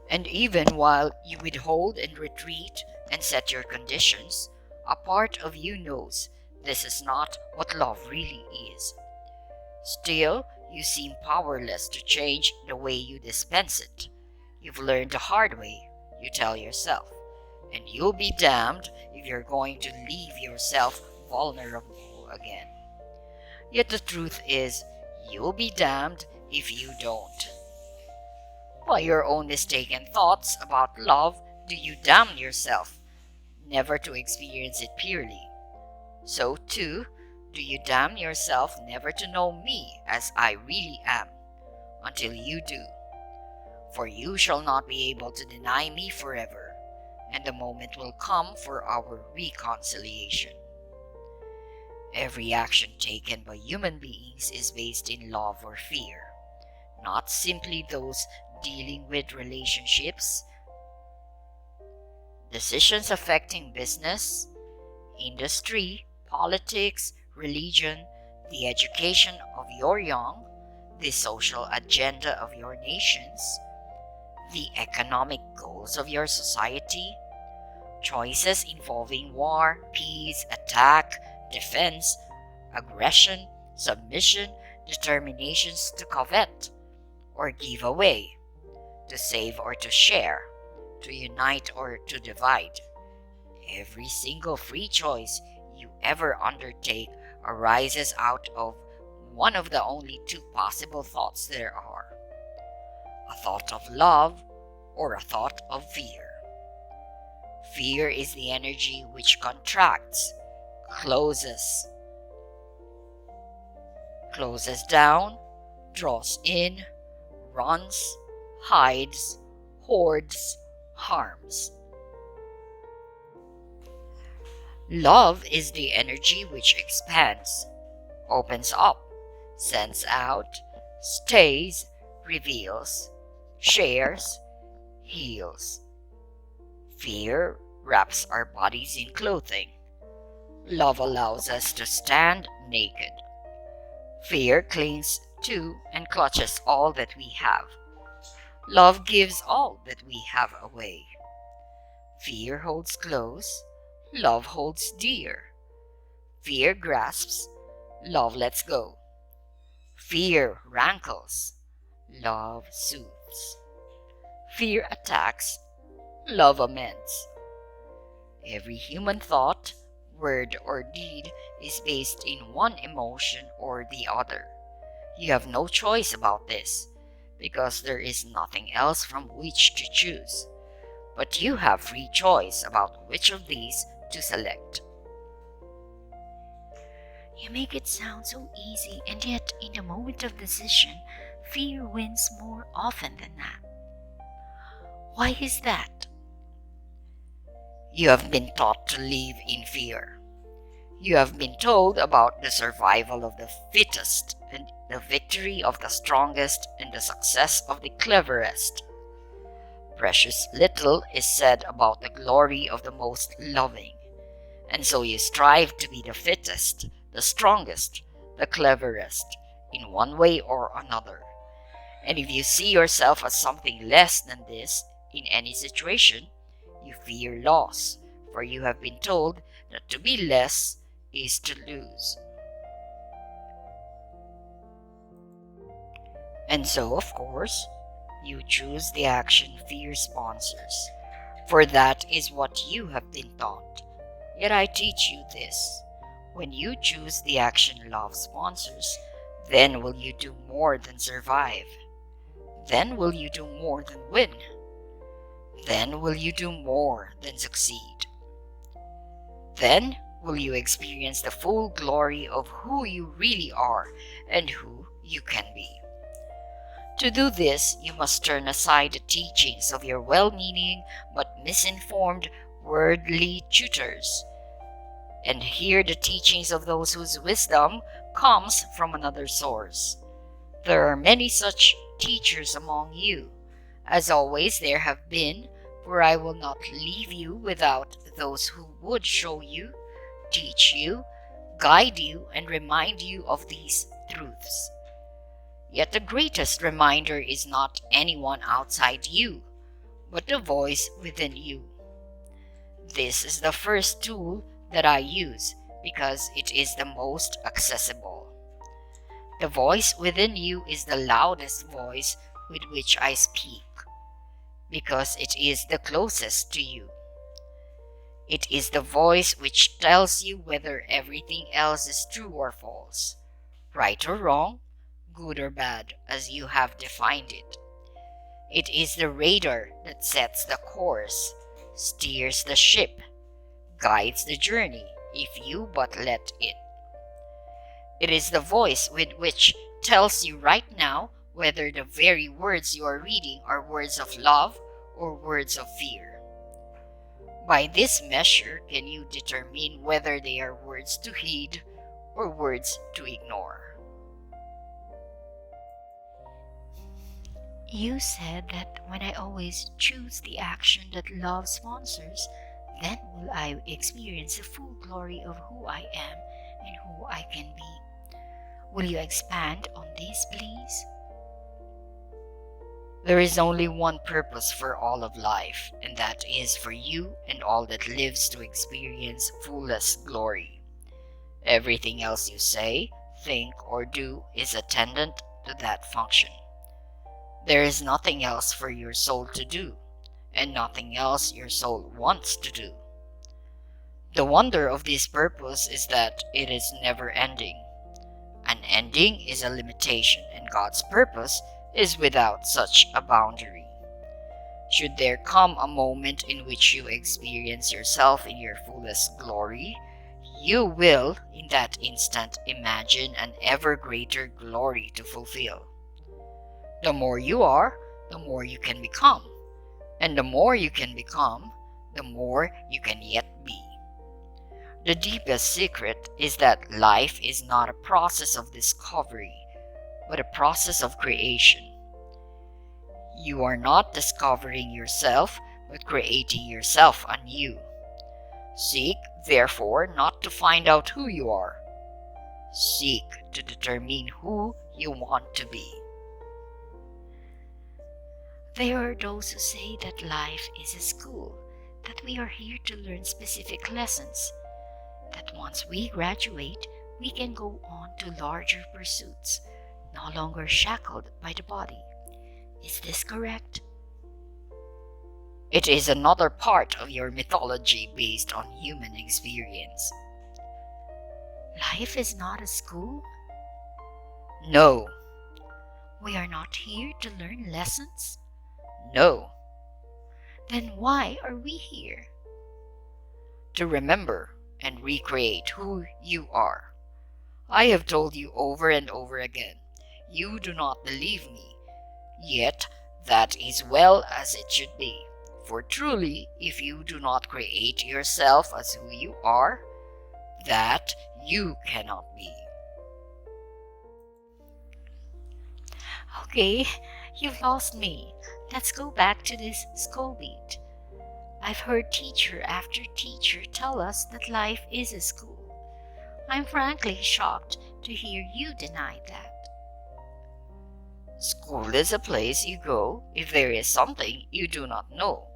And even while you withhold and retreat and set your conditions, a part of you knows this is not what love really is. Still, you seem powerless to change the way you dispense it. You've learned the hard way, you tell yourself, and you'll be damned if you're going to leave yourself vulnerable again. Yet the truth is, you'll be damned if you don't. By your own mistaken thoughts about love do you damn yourself, never to experience it purely. So too, do you damn yourself never to know me as I really am, until you do. For you shall not be able to deny me forever, and the moment will come for our reconciliation. Every action taken by human beings is based in love or fear, not simply those dealing with relationships. Decisions affecting business, industry, politics, religion, the education of your young, the social agenda of your nations, the economic goals of your society, choices involving war, peace, attack, defense, aggression, submission, determinations to covet or give away, to save or to share, to unite or to divide. Every single free choice you ever undertake arises out of one of the only two possible thoughts there are: a thought of love or a thought of fear. Fear is the energy which contracts, closes down, draws in, runs, hides, hoards, harms. Love is the energy which expands, opens up, sends out, stays, reveals, shares, heals. Fear wraps our bodies in clothing. Love allows us to stand naked. Fear clings to and clutches all that we have. Love gives all that we have away. Fear holds close, love holds dear. Fear grasps, love lets go. Fear rankles, love soothes. Fear attacks, love amends. Every human thought, word, or deed is based in one emotion or the other. You have no choice about this, because there is nothing else from which to choose. But you have free choice about which of these to select. You make it sound so easy, and yet in the moment of decision, fear wins more often than that. Why is that? You have been taught to live in fear. You have been told about the survival of the fittest and the victory of the strongest and the success of the cleverest. Precious little is said about the glory of the most loving, and so you strive to be the fittest, the strongest, the cleverest, in one way or another. And if you see yourself as something less than this in any situation, you fear loss, for you have been told that to be less is to lose. And so, of course, you choose the action fear sponsors, for that is what you have been taught. Yet I teach you this: when you choose the action love sponsors, then will you do more than survive. Then will you do more than win. Then will you do more than succeed. Then will you experience the full glory of who you really are and who you can be. To do this, you must turn aside the teachings of your well-meaning but misinformed worldly tutors, and hear the teachings of those whose wisdom comes from another source. There are many such teachers among you, as always there have been, for I will not leave you without those who would show you, teach you, guide you, and remind you of these truths. Yet the greatest reminder is not anyone outside you, but the voice within you. This is the first tool that I use because it is the most accessible. The voice within you is the loudest voice with which I speak because it is the closest to you. It is the voice which tells you whether everything else is true or false, right or wrong, good or bad, as you have defined it. It is the radar that sets the course, steers the ship, guides the journey if you but let it. It is the voice with which tells you right now whether the very words you are reading are words of love or words of fear. By this measure can you determine whether they are words to heed or words to ignore. You said that when I always choose the action that love sponsors, then will I experience the full glory of who I am and who I can be. Will you expand on this, please? There is only one purpose for all of life, and that is for you and all that lives to experience fullest glory. Everything else you say, think, or do is attendant to that function. There is nothing else for your soul to do, and nothing else your soul wants to do. The wonder of this purpose is that it is never ending. An ending is a limitation, and God's purpose is without such a boundary. Should there come a moment in which you experience yourself in your fullest glory, you will, in that instant, imagine an ever greater glory to fulfill. The more you are, the more you can become. And the more you can become, the more you can yet be. The deepest secret is that life is not a process of discovery, but a process of creation. You are not discovering yourself, but creating yourself anew. Seek, therefore, not to find out who you are. Seek to determine who you want to be. There are those who say that life is a school, that we are here to learn specific lessons, that once we graduate, we can go on to larger pursuits, no longer shackled by the body. Is this correct? It is another part of your mythology based on human experience. Life is not a school? No, We are not here to learn lessons? no, Then why are we here? to remember and recreate who you are. I have told you over and over again, you do not believe me, yet that is well as it should be. For truly, if you do not create yourself as who you are, that you cannot be. Okay, you've lost me. Let's go back to this skull beat. I've heard teacher after teacher tell us that life is a school. I'm frankly shocked to hear you deny that. School is a place you go if there is something you do not know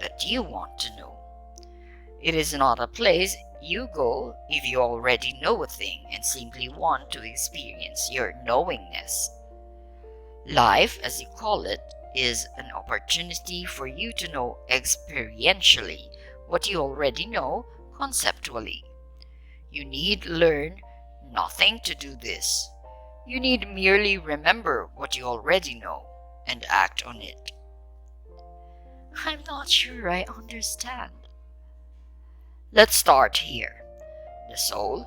that you want to know. It is not a place you go if you already know a thing and simply want to experience your knowingness. Life, as you call it, is an opportunity for you to know experientially what you already know conceptually. You need learn nothing to do this. You need merely remember what you already know and act on it. I'm not sure I understand. Let's start here. The soul,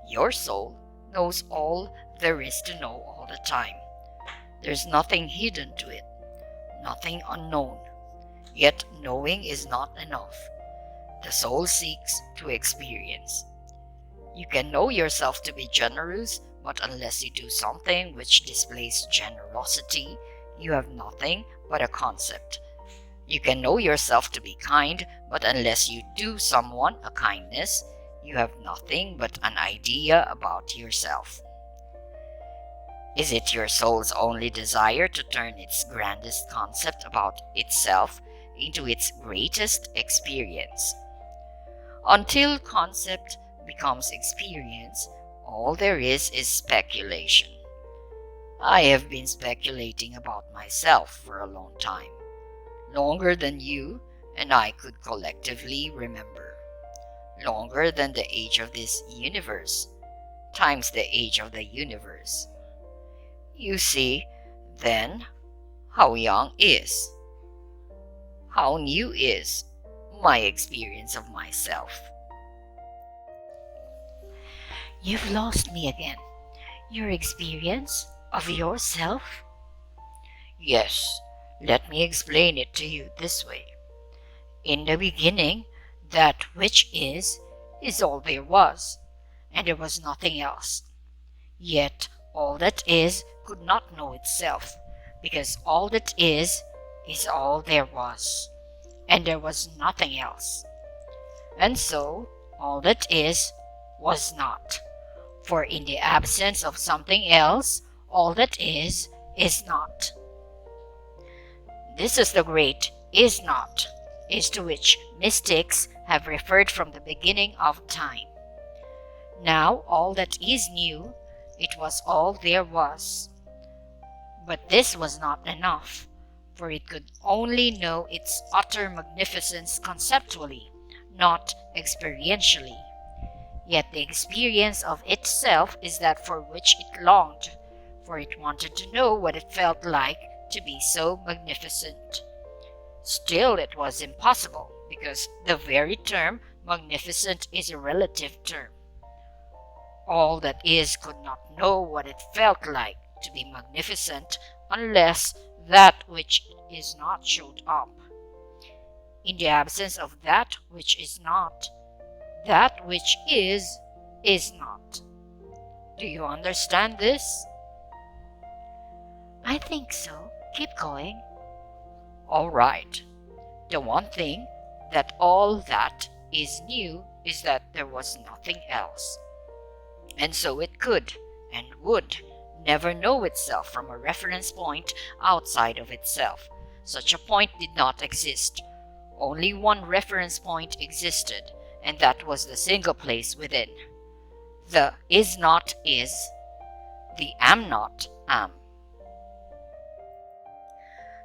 your soul, knows all there is to know all the time. There's nothing hidden to it, nothing unknown. Yet knowing is not enough. The soul seeks to experience. You can know yourself to be generous, but unless you do something which displays generosity, you have nothing but a concept. You can know yourself to be kind, but unless you do someone a kindness, you have nothing but an idea about yourself. Is it your soul's only desire to turn its grandest concept about itself into its greatest experience. Until concept becomes experience, all there is speculation. I have been speculating about myself for a long time, longer than you and I could collectively remember, longer than the age of this universe, times the age of the universe. You see, then, how young is, how new is my experience of myself. You've lost me again. Your experience of yourself? Yes, let me explain it to you this way. In the beginning, that which is all there was, and there was nothing else. Yet all that is could not know itself, because all that is all there was, and there was nothing else. And so all that is was not. For in the absence of something else, all that is not. This is the great is not, is to which mystics have referred from the beginning of time. Now all that is new, it was all there was. But this was not enough, for it could only know its utter magnificence conceptually, not experientially. Yet the experience of itself is that for which it longed, for it wanted to know what it felt like to be so magnificent. Still it was impossible, because the very term magnificent is a relative term. All that is could not know what it felt like to be magnificent unless that which is not showed up. In the absence of that which is not, that which is not. Do you understand this? I think so. Keep going. All right. The one thing that all that is new is that there was nothing else. And so it could and would never know itself from a reference point outside of itself. Such a point did not exist. Only one reference point existed, and that was the single place within. The is not is, the am not am.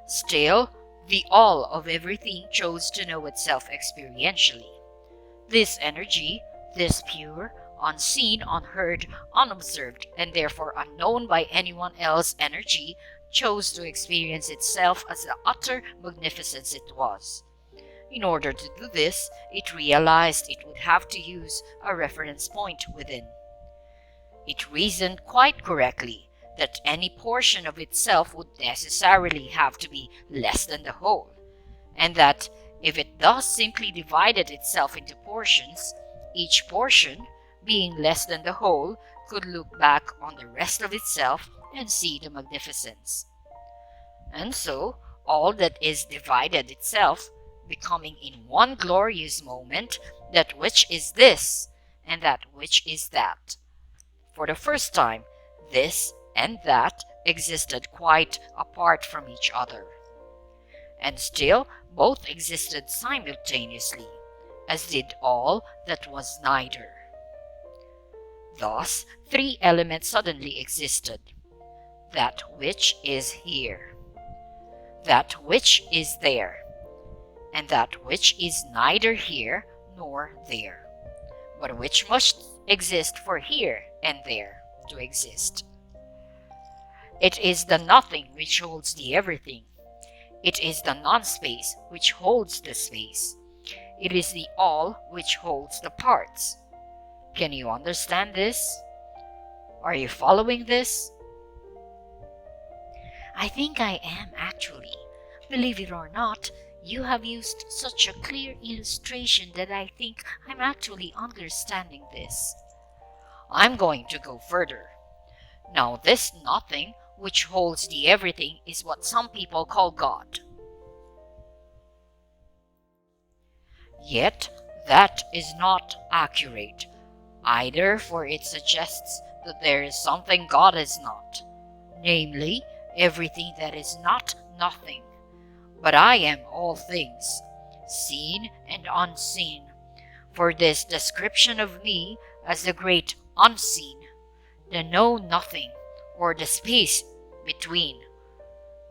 Still, the all of everything chose to know itself experientially. This energy, this pure, unseen, unheard, unobserved, and therefore unknown by anyone else energy, chose to experience itself as the utter magnificence it was. In order to do this, it realized it would have to use a reference point within. It reasoned quite correctly that any portion of itself would necessarily have to be less than the whole, and that if it thus simply divided itself into portions, each portion, being less than the whole, could look back on the rest of itself and see the magnificence. And so, all that is divided itself, becoming in one glorious moment that which is this and that which is that. For the first time, this and that existed quite apart from each other. And still, both existed simultaneously, as did all that was neither. Thus, three elements suddenly existed: that which is here, that which is there, and that which is neither here nor there, but which must exist for here and there to exist. It is the nothing which holds the everything. It is the non-space which holds the space. It is the all which holds the parts. Can you understand this? Are you following this? I think I am actually. Believe it or not, you have used such a clear illustration that I think I'm actually understanding this. I'm going to go further. Now, this nothing which holds the everything is what some people call God. Yet, that is not accurate either, for it suggests that there is something God is not, namely, everything that is not nothing, but I am all things, seen and unseen. For this description of me as the great unseen, the know nothing, or the space between,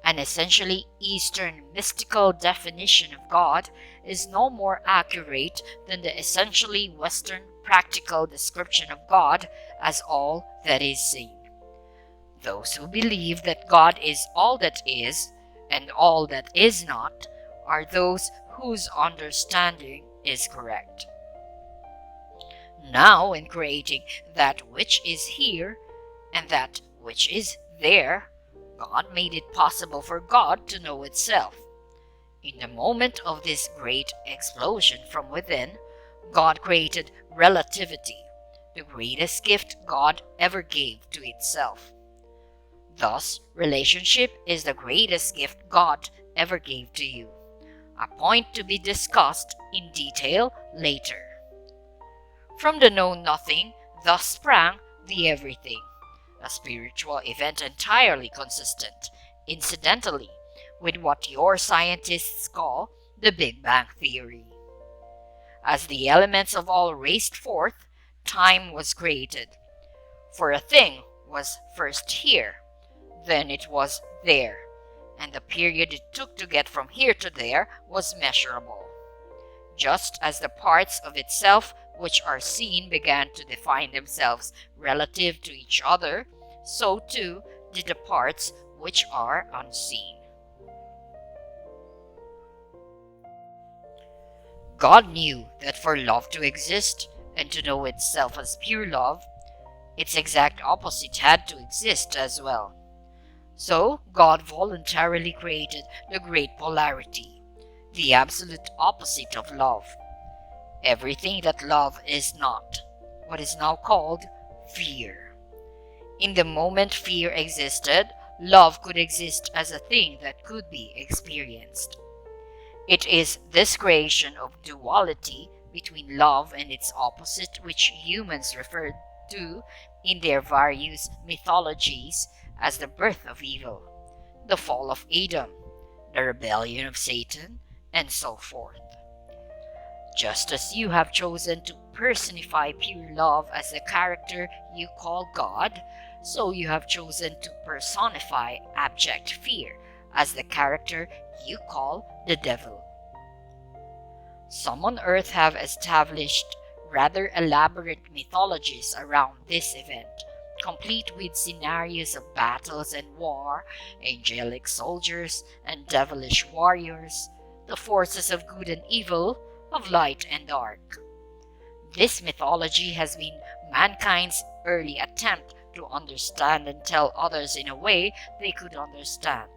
an essentially Eastern mystical definition of God, is no more accurate than the essentially Western practical description of God as all that is seen. Those who believe that God is all that is and all that is not are those whose understanding is correct. Now, in creating that which is here and that which is there, God made it possible for God to know itself. In the moment of this great explosion from within, God created relativity, the greatest gift God ever gave to itself. Thus, relationship is the greatest gift God ever gave to you, a point to be discussed in detail later. From the know nothing thus sprang the everything, a spiritual event entirely consistent, incidentally, with what your scientists call the Big Bang Theory. As the elements of all raced forth, time was created. For a thing was first here, then it was there, and the period it took to get from here to there was measurable. Just as the parts of itself which are seen began to define themselves relative to each other, so too did the parts which are unseen. God knew that for love to exist and to know itself as pure love, its exact opposite had to exist as well. So God voluntarily created the great polarity, the absolute opposite of love. Everything that love is not, what is now called fear. In the moment fear existed, love could exist as a thing that could be experienced. It is this creation of duality between love and its opposite which humans refer to in their various mythologies as the birth of evil, the fall of Adam, the rebellion of Satan, and so forth. Just as you have chosen to personify pure love as the character you call God, so you have chosen to personify abject fear as the character you call the devil. Some on earth have established rather elaborate mythologies around this event, complete with scenarios of battles and war, angelic soldiers and devilish warriors, the forces of good and evil, of light and dark. This mythology has been mankind's early attempt to understand and tell others in a way they could understand,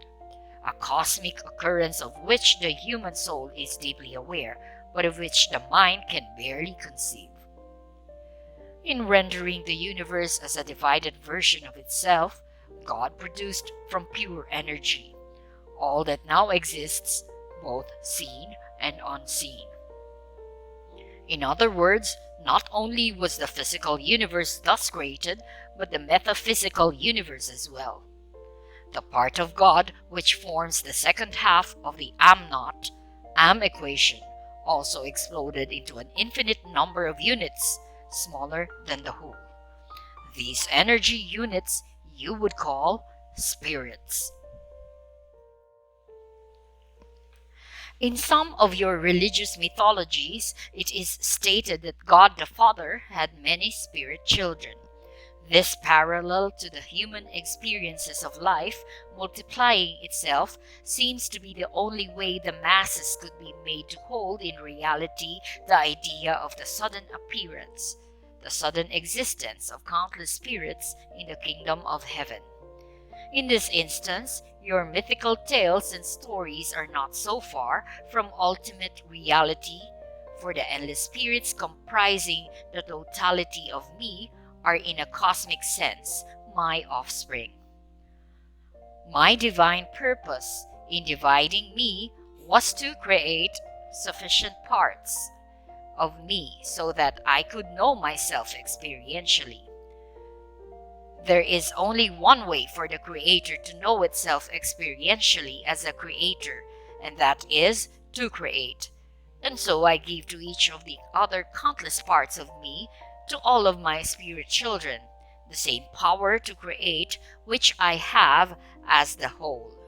a cosmic occurrence of which the human soul is deeply aware, but of which the mind can barely conceive. In rendering the universe as a divided version of itself, God produced from pure energy all that now exists, both seen and unseen. In other words, not only was the physical universe thus created, but the metaphysical universe as well. The part of God which forms the second half of the am not, am equation also exploded into an infinite number of units, smaller than the whole. These energy units you would call spirits. In some of your religious mythologies, it is stated that God the Father had many spirit children. This parallel to the human experiences of life, multiplying itself, seems to be the only way the masses could be made to hold in reality the idea of the sudden appearance, the sudden existence of countless spirits in the kingdom of heaven. In this instance, your mythical tales and stories are not so far from ultimate reality, for the endless spirits comprising the totality of me are in a cosmic sense my offspring. My divine purpose in dividing me was to create sufficient parts of me so that I could know myself experientially. There is only one way for the Creator to know itself experientially as a creator, and that is to create. And so I give to each of the other countless parts of me, to all of my spirit children, the same power to create which I have as the whole.